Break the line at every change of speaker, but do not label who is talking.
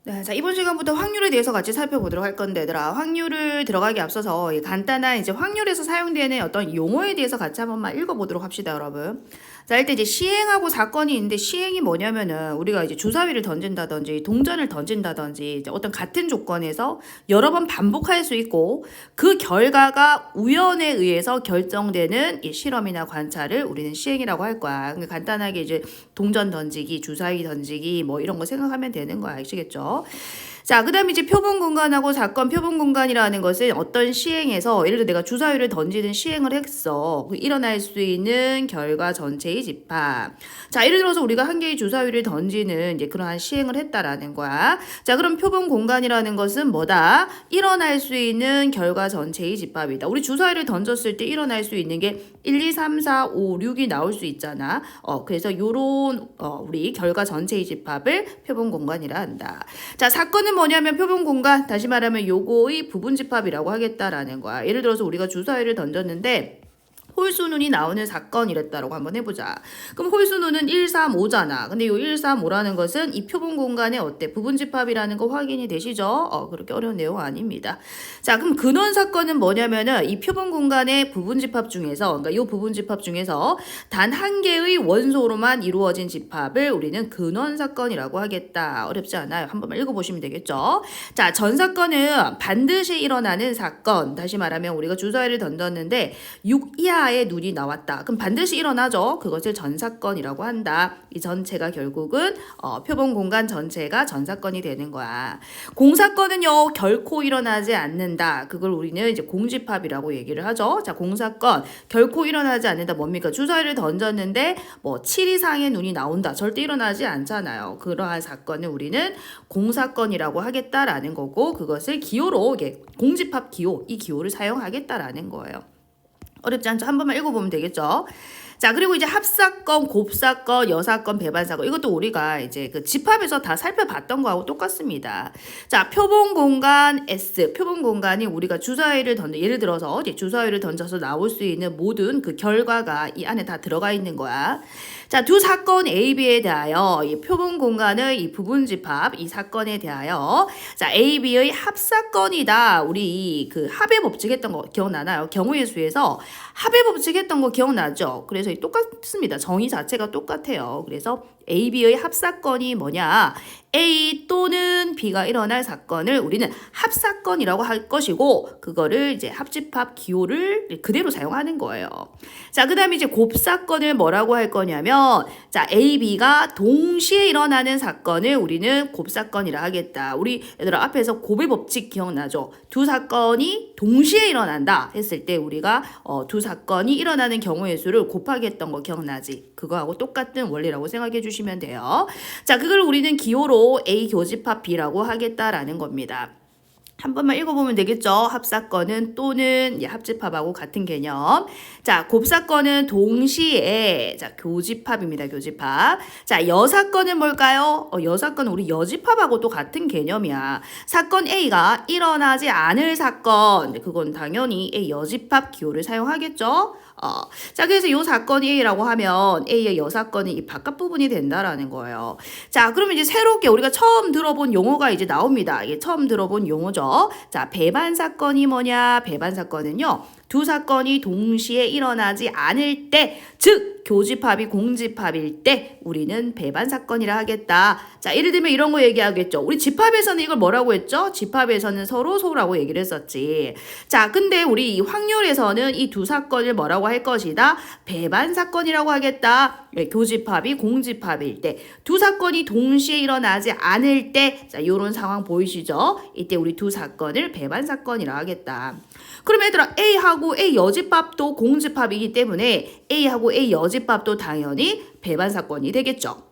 네, 자, 이번 시간부터 확률에 대해서 같이 살펴보도록 할 건데, 얘들아, 확률을 들어가기 앞서서 이 간단한 이제 확률에서 사용되는 어떤 용어에 대해서 같이 한 번만 읽어보도록 합시다, 여러분. 자, 일단 이제 시행하고 사건이 있는데, 시행이 뭐냐면은 우리가 이제 주사위를 던진다든지 동전을 던진다든지 이제 어떤 같은 조건에서 여러 번 반복할 수 있고, 그 결과가 우연에 의해서 결정되는 이 실험이나 관찰을 우리는 시행이라고 할 거야. 그러니까 간단하게 이제 동전 던지기, 주사위 던지기 뭐 이런 거 생각하면 되는 거야. 아시겠죠? 자, 그 다음에 이제 표본 공간하고 사건 표본 공간이라는 것은 어떤 시행에서, 예를 들어 내가 주사위를 던지는 시행을 했어. 일어날 수 있는 결과 전체의 집합. 자, 예를 들어서 우리가 한 개의 주사위를 던지는 이제 그러한 시행을 했다라는 거야. 자, 그럼 표본 공간이라는 것은 뭐다? 일어날 수 있는 결과 전체의 집합이다. 우리 주사위를 던졌을 때 일어날 수 있는 게 1, 2, 3, 4, 5, 6이 나올 수 있잖아. 그래서 요런 우리 결과 전체의 집합을 표본 공간이라 한다. 자, 사건은 뭐냐면 표본 공간, 다시 말하면 요거의 부분 집합이라고 하겠다라는 거야. 예를 들어서 우리가 주사위를 던졌는데 홀수눈이 나오는 사건이랬다라고 한번 해보자. 그럼 홀수눈은 1, 3, 5잖아. 근데 이 1, 3, 5라는 것은 이 표본 공간에 어때? 부분집합이라는 거 확인이 되시죠? 그렇게 어려운 내용 아닙니다. 자, 그럼 근원 사건은 뭐냐면은 이 표본 공간의 부분집합 중에서, 그러니까 이 부분집합 중에서 단 한 개의 원소로만 이루어진 집합을 우리는 근원 사건이라고 하겠다. 어렵지 않아요. 한 번만 읽어보시면 되겠죠? 자, 전 사건은 반드시 일어나는 사건. 다시 말하면 우리가 주사위를 던졌는데 6 이하의 눈이 나왔다. 그럼 반드시 일어나죠. 그것을 전사건이라고 한다. 이 전체가 결국은 표본 공간 전체가 전사건이 되는 거야. 공사건은요, 결코 일어나지 않는다. 그걸 우리는 이제 공집합이라고 얘기를 하죠. 자, 공사건 결코 일어나지 않는다. 뭡니까? 주사위를 던졌는데 뭐 7 이상의 눈이 나온다. 절대 일어나지 않잖아요. 그러한 사건을 우리는 공사건이라고 하겠다라는 거고, 그것을 기호로 공집합 기호, 이 기호를 사용하겠다라는 거예요. 어렵지 않죠? 한 번만 읽어보면 되겠죠? 자, 그리고 이제 합사건, 곱사건, 여사건, 배반사건, 이것도 우리가 이제 그 집합에서 다 살펴봤던 거하고 똑같습니다. 자, 표본 공간 S, 표본 공간이 우리가 주사위를 예를 들어서 주사위를 던져서 나올 수 있는 모든 그 결과가 이 안에 다 들어가 있는 거야. 자, 두 사건 A, B에 대하여 이 표본 공간의 이 부분 집합, 이 사건에 대하여 자, A, B의 합사건이다. 우리 그 합의 법칙 했던 거 기억나나요? 경우의 수에서 합의 법칙 했던 거 기억나죠? 그래서 똑같습니다. 정의 자체가 똑같아요. 그래서 A, B의 합사건이 뭐냐? A 또는 B가 일어날 사건을 우리는 합사건이라고 할 것이고, 그거를 이제 합집합 기호를 그대로 사용하는 거예요. 자, 그 다음에 이제 곱사건을 뭐라고 할 거냐면, 자, A, B가 동시에 일어나는 사건을 우리는 곱사건이라 하겠다. 우리 얘들아 앞에서 곱의 법칙 기억나죠? 두 사건이 동시에 일어난다 했을 때 우리가 두 사건이 일어나는 경우의 수를 곱하기 했던 거 기억나지? 그거하고 똑같은 원리라고 생각해 주시면 돼요. 자, 그걸 우리는 기호로 A 교집합 B라고 하겠다라는 겁니다. 한 번만 읽어보면 되겠죠? 합사건은 또는 합집합하고 같은 개념. 자, 곱사건은 동시에 자 교집합입니다. 교집합. 자, 여사건은 뭘까요? 여사건은 우리 여집합하고 또 같은 개념이야. 사건 A가 일어나지 않을 사건. 그건 당연히 A 여집합 기호를 사용하겠죠? 자, 그래서 이 사건이 A라고 하면 A의 여사건이 이 바깥 부분이 된다라는 거예요. 자, 그러면 이제 새롭게 우리가 처음 들어본 용어가 이제 나옵니다. 이게 처음 들어본 용어죠. 자, 배반 사건이 뭐냐? 배반 사건은요, 두 사건이 동시에 일어나지 않을 때, 즉 교집합이 공집합일 때 우리는 배반 사건이라 하겠다. 자, 예를 들면 이런 거 얘기하겠죠. 우리 집합에서는 이걸 뭐라고 했죠? 집합에서는 서로라고 얘기를 했었지. 자, 근데 우리 이 확률에서는 이 두 사건을 뭐라고 할 것이다? 배반 사건이라고 하겠다. 교집합이 공집합일 때, 두 사건이 동시에 일어나지 않을 때, 자, 요런 상황 보이시죠? 이때 우리 두 사건을 배반 사건이라 하겠다. 그럼 얘들아, A하고 A 여집합도 공집합이기 때문에 A하고 A 여집합도 당연히 배반 사건이 되겠죠.